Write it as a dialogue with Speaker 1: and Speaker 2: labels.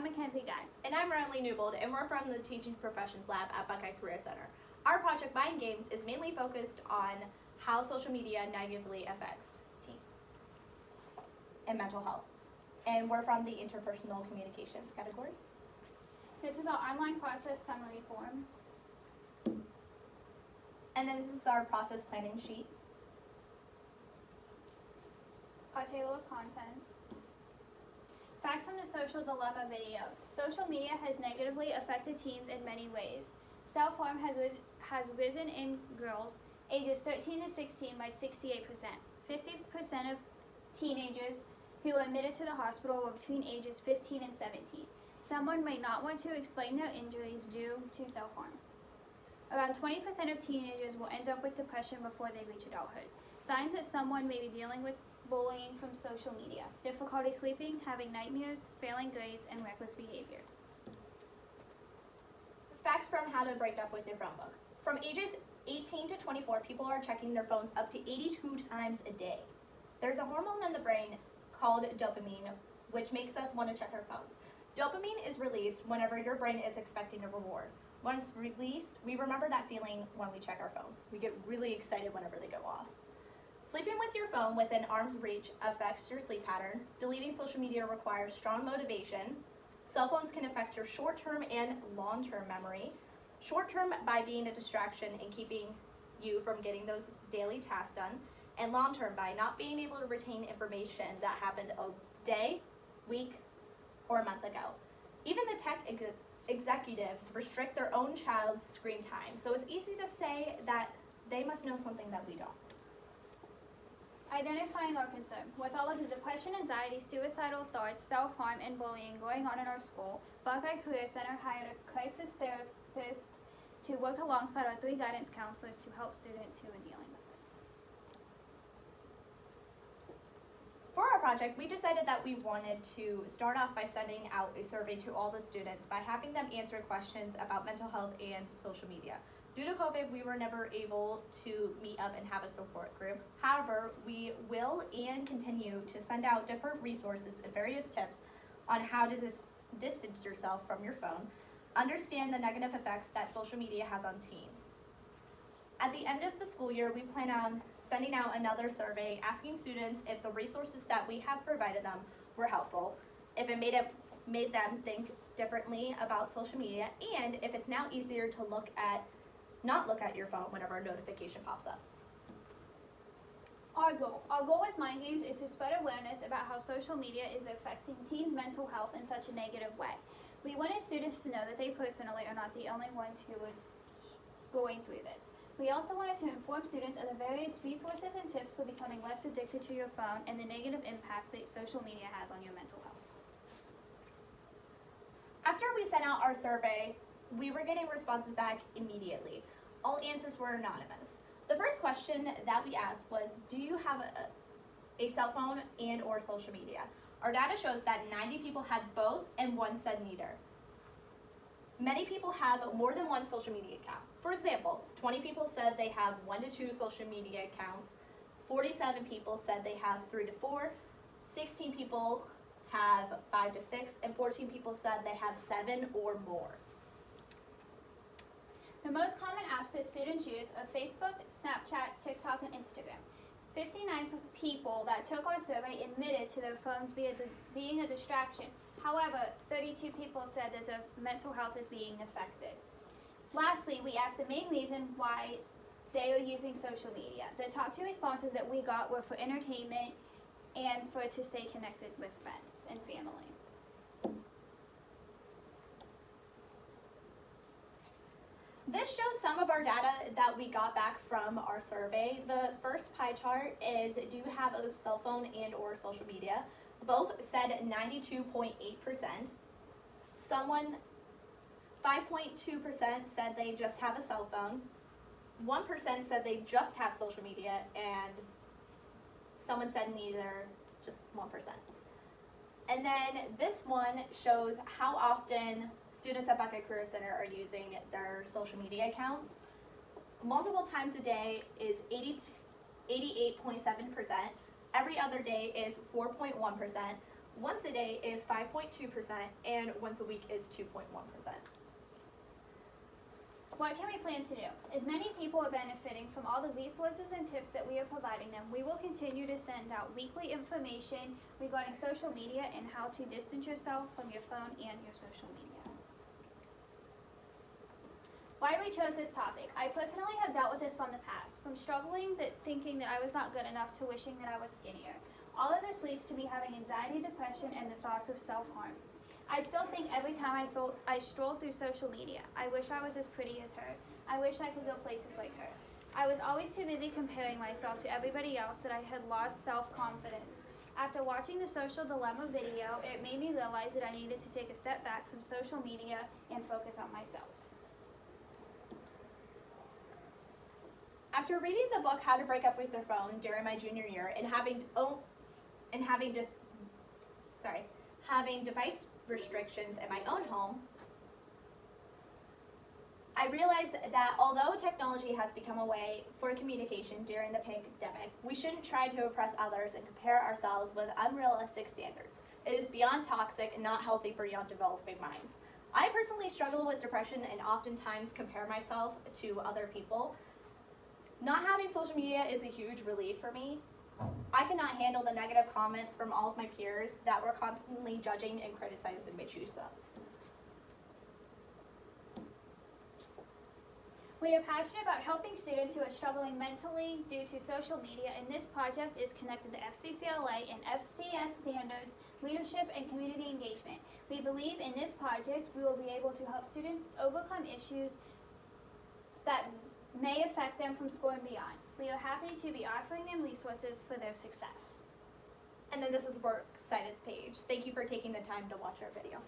Speaker 1: Mackenzie Guy.
Speaker 2: And I'm Renly Newbold, and we're from the Teaching Professions Lab at Buckeye Career Center. Our project, Mind Games, is mainly focused on how social media negatively affects teens and mental health. And we're from the Interpersonal Communications category.
Speaker 1: This is our online process summary form.
Speaker 2: And then this is our process planning sheet.
Speaker 1: Our table of contents. Facts from the social dilemma video. Social media has negatively affected teens in many ways. Self-harm has risen in girls ages 13 to 16 by 68%. 50% of teenagers who were admitted to the hospital were between ages 15 and 17. Someone may not want to explain their injuries due to self-harm. Around 20% of teenagers will end up with depression before they reach adulthood. Signs that someone may be dealing with bullying from social media: difficulty sleeping, having nightmares, failing grades, and reckless behavior.
Speaker 2: Facts from how to break up with your phone book. From ages 18 to 24, people are checking their phones up to 82 times a day. There's a hormone in the brain called dopamine, which makes us want to check our phones. Dopamine is released whenever your brain is expecting a reward. Once released, we remember that feeling when we check our phones. We get really excited whenever they go off. Sleeping with your phone within arm's reach affects your sleep pattern. Deleting social media requires strong motivation. Cell phones can affect your short-term and long-term memory. Short-term by being a distraction and keeping you from getting those daily tasks done, and long-term by not being able to retain information that happened a day, week, or a month ago. Even the tech executives restrict their own child's screen time, so it's easy to say that they must know something that we don't.
Speaker 1: Identifying our concern. With all of the depression, anxiety, suicidal thoughts, self-harm, and bullying going on in our school, Buckeye Career Center hired a crisis therapist to work alongside our 3 guidance counselors to help students who are dealing with this.
Speaker 2: For our project, we decided that we wanted to start off by sending out a survey to all the students by having them answer questions about mental health and social media. Due to COVID, we were never able to meet up and have a support group. However, we will and continue to send out different resources and various tips on how to distance yourself from your phone, understand the negative effects that social media has on teens. At the end of the school year, we plan on sending out another survey asking students if the resources that we have provided them were helpful, if it made them think differently about social media, and if it's now easier to not look at your phone whenever a notification pops up.
Speaker 1: Our goal with Mind Games is to spread awareness about how social media is affecting teens' mental health in such a negative way. We wanted students to know that they personally are not the only ones who are going through this. We also wanted to inform students of the various resources and tips for becoming less addicted to your phone and the negative impact that social media has on your mental health.
Speaker 2: After we sent out our survey, we were getting responses back immediately. All answers were anonymous. The first question that we asked was, do you have a cell phone and or social media? Our data shows that 90 people had both and 1 said neither. Many people have more than 1 social media account. For example, 20 people said they have 1 to 2 social media accounts, 47 people said they have 3 to 4, 16 people have 5 to 6, and 14 people said they have 7 or more.
Speaker 1: The most common apps that students use are Facebook, Snapchat, TikTok, and Instagram. 59 people that took our survey admitted to their phones being a distraction. However, 32 people said that their mental health is being affected. Lastly, we asked the main reason why they are using social media. The top 2 responses that we got were for entertainment and to stay connected with friends and family.
Speaker 2: This shows some of our data that we got back from our survey. The first pie chart is, do you have a cell phone and or social media? Both said 92.8%. 5.2% said they just have a cell phone. 1% said they just have social media, and someone said neither, just 1%. And then this one shows how often students at Buckeye Career Center are using their social media accounts. Multiple times a day is 88.7%. Every other day is 4.1%. Once a day is 5.2%, and once a week is 2.1%.
Speaker 1: What can we plan to do? As many people are benefiting from all the resources and tips that we are providing them, we will continue to send out weekly information regarding social media and how to distance yourself from your phone and your social media. Why we chose this topic? I personally have dealt with this from the past, from struggling thinking that I was not good enough to wishing that I was skinnier. All of this leads to me having anxiety, depression, and the thoughts of self-harm. I still think every time I stroll through social media, I wish I was as pretty as her. I wish I could go places like her. I was always too busy comparing myself to everybody else that I had lost self-confidence. After watching the Social Dilemma video, it made me realize that I needed to take a step back from social media and focus on myself.
Speaker 2: After reading the book How to Break Up with Your Phone during my junior year and having device restrictions in my own home, I realized that although technology has become a way for communication during the pandemic, we shouldn't try to oppress others and compare ourselves with unrealistic standards. It is beyond toxic and not healthy for young developing minds. I personally struggle with depression and oftentimes compare myself to other people. Not having social media is a huge relief for me. I cannot handle the negative comments from all of my peers that were constantly judging and criticizing my choices.
Speaker 1: We are passionate about helping students who are struggling mentally due to social media, and this project is connected to FCCLA and FCS standards, leadership, and community engagement. We believe in this project we will be able to help students overcome issues that may affect them from school and beyond. We are happy to be offering them resources for their success.
Speaker 2: And then this is Works Cited's page. Thank you for taking the time to watch our video.